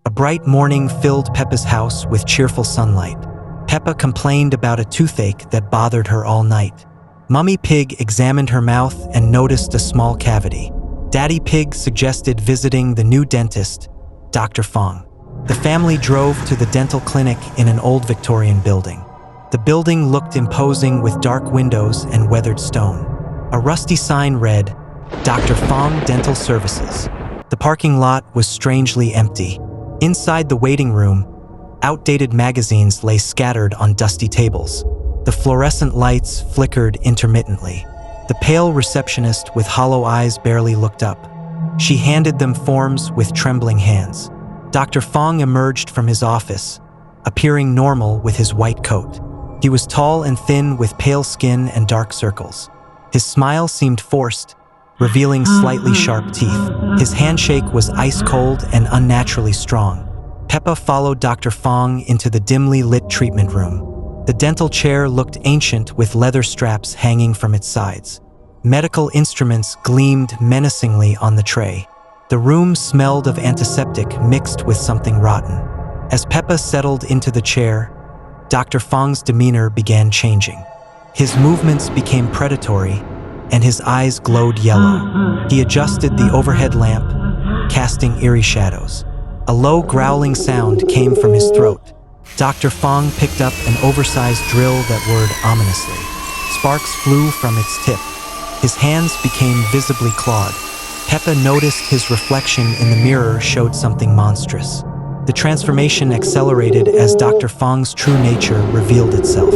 A bright morning filled Peppa's house with cheerful sunlight. Peppa complained about a toothache that bothered her all night. Mummy Pig examined her mouth and noticed a small cavity. Daddy Pig suggested visiting the new dentist, Dr. Fong. The family drove to the dental clinic in an old Victorian building. The building looked imposing with dark windows and weathered stone. A rusty sign read, Dr. Fong Dental Services. The parking lot was strangely empty. Inside the waiting room, outdated magazines lay scattered on dusty tables. The fluorescent lights flickered intermittently. The pale receptionist with hollow eyes barely looked up. She handed them forms with trembling hands. Dr. Fong emerged from his office, appearing normal with his white coat. He was tall and thin with pale skin and dark circles. His smile seemed forced, revealing slightly sharp teeth. His handshake was ice-cold and unnaturally strong. Peppa followed Dr. Fong into the dimly lit treatment room. The dental chair looked ancient with leather straps hanging from its sides. Medical instruments gleamed menacingly on the tray. The room smelled of antiseptic mixed with something rotten. As Peppa settled into the chair, Dr. Fong's demeanor began changing. His movements became predatory, and his eyes glowed yellow. He adjusted the overhead lamp, casting eerie shadows. A low growling sound came from his throat. Dr. Fong picked up an oversized drill that whirred ominously. Sparks flew from its tip. His hands became visibly clawed. Peppa noticed his reflection in the mirror showed something monstrous. The transformation accelerated as Dr. Fong's true nature revealed itself.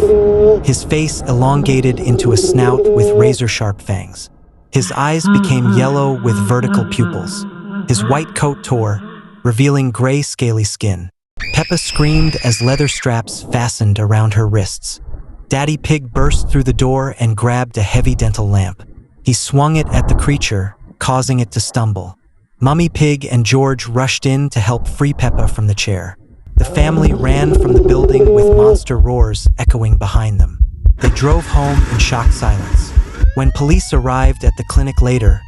His face elongated into a snout with razor-sharp fangs. His eyes became yellow with vertical pupils. His white coat tore, revealing gray, scaly skin. Peppa screamed as leather straps fastened around her wrists. Daddy Pig burst through the door and grabbed a heavy dental lamp. He swung it at the creature, causing it to stumble. Mummy Pig and George rushed in to help free Peppa from the chair. The family ran from the building with monster roars echoing behind them. They drove home in shocked silence. When police arrived at the clinic later,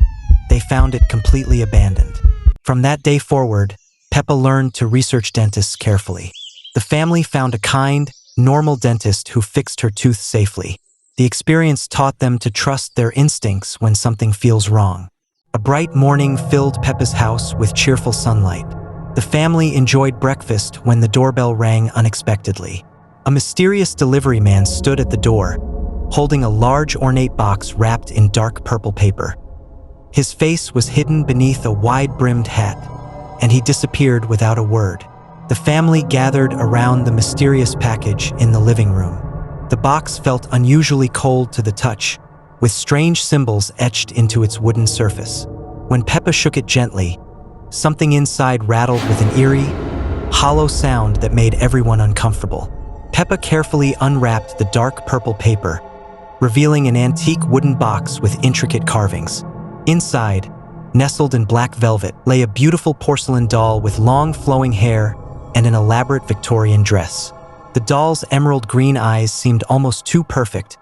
they found it completely abandoned. From that day forward, Peppa learned to research dentists carefully. The family found a kind, normal dentist who fixed her tooth safely. The experience taught them to trust their instincts when something feels wrong. A bright morning filled Peppa's house with cheerful sunlight. The family enjoyed breakfast when the doorbell rang unexpectedly. A mysterious delivery man stood at the door, holding a large ornate box wrapped in dark purple paper. His face was hidden beneath a wide-brimmed hat, and he disappeared without a word. The family gathered around the mysterious package in the living room. The box felt unusually cold to the touch, with strange symbols etched into its wooden surface. When Peppa shook it gently, something inside rattled with an eerie, hollow sound that made everyone uncomfortable. Peppa carefully unwrapped the dark purple paper, revealing an antique wooden box with intricate carvings. Inside, nestled in black velvet, lay a beautiful porcelain doll with long flowing hair and an elaborate Victorian dress. The doll's emerald green eyes seemed almost too perfect,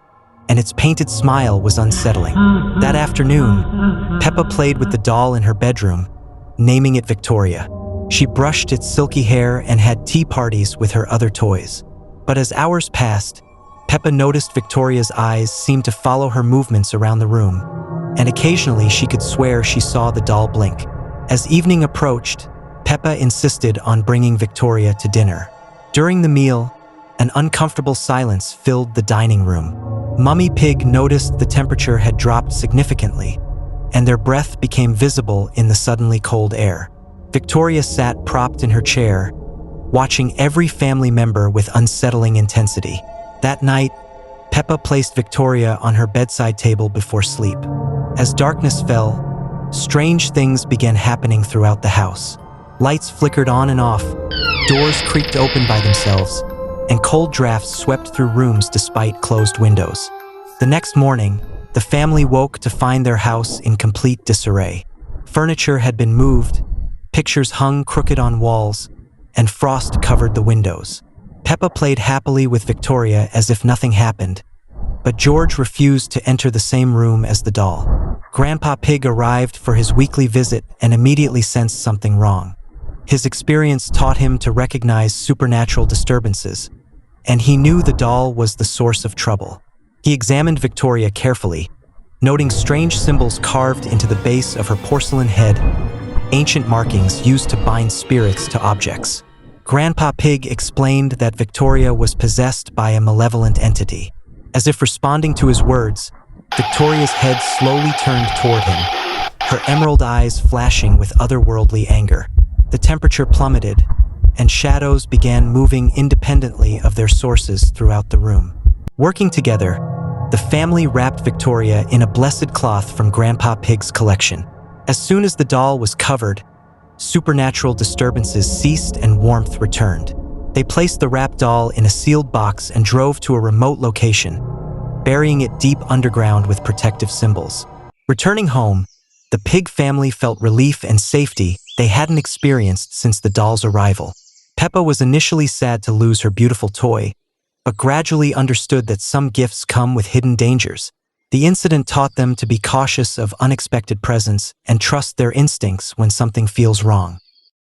and its painted smile was unsettling. That afternoon, Peppa played with the doll in her bedroom, naming it Victoria. She brushed its silky hair and had tea parties with her other toys. But as hours passed, Peppa noticed Victoria's eyes seemed to follow her movements around the room, and occasionally she could swear she saw the doll blink. As evening approached, Peppa insisted on bringing Victoria to dinner. During the meal, an uncomfortable silence filled the dining room. Mummy Pig noticed the temperature had dropped significantly, and their breath became visible in the suddenly cold air. Victoria sat propped in her chair, watching every family member with unsettling intensity. That night, Peppa placed Victoria on her bedside table before sleep. As darkness fell, strange things began happening throughout the house. Lights flickered on and off, doors creaked open by themselves, and cold drafts swept through rooms despite closed windows. The next morning, the family woke to find their house in complete disarray. Furniture had been moved, pictures hung crooked on walls, and frost covered the windows. Peppa played happily with Victoria as if nothing happened, but George refused to enter the same room as the doll. Grandpa Pig arrived for his weekly visit and immediately sensed something wrong. His experience taught him to recognize supernatural disturbances, and he knew the doll was the source of trouble. He examined Victoria carefully, noting strange symbols carved into the base of her porcelain head, ancient markings used to bind spirits to objects. Grandpa Pig explained that Victoria was possessed by a malevolent entity. As if responding to his words, Victoria's head slowly turned toward him, her emerald eyes flashing with otherworldly anger. The temperature plummeted, and shadows began moving independently of their sources throughout the room. Working together, the family wrapped Victoria in a blessed cloth from Grandpa Pig's collection. As soon as the doll was covered, supernatural disturbances ceased and warmth returned. They placed the wrapped doll in a sealed box and drove to a remote location, burying it deep underground with protective symbols. Returning home, the Pig family felt relief and safety they hadn't experienced since the doll's arrival. Peppa was initially sad to lose her beautiful toy, but gradually understood that some gifts come with hidden dangers. The incident taught them to be cautious of unexpected presents and trust their instincts when something feels wrong.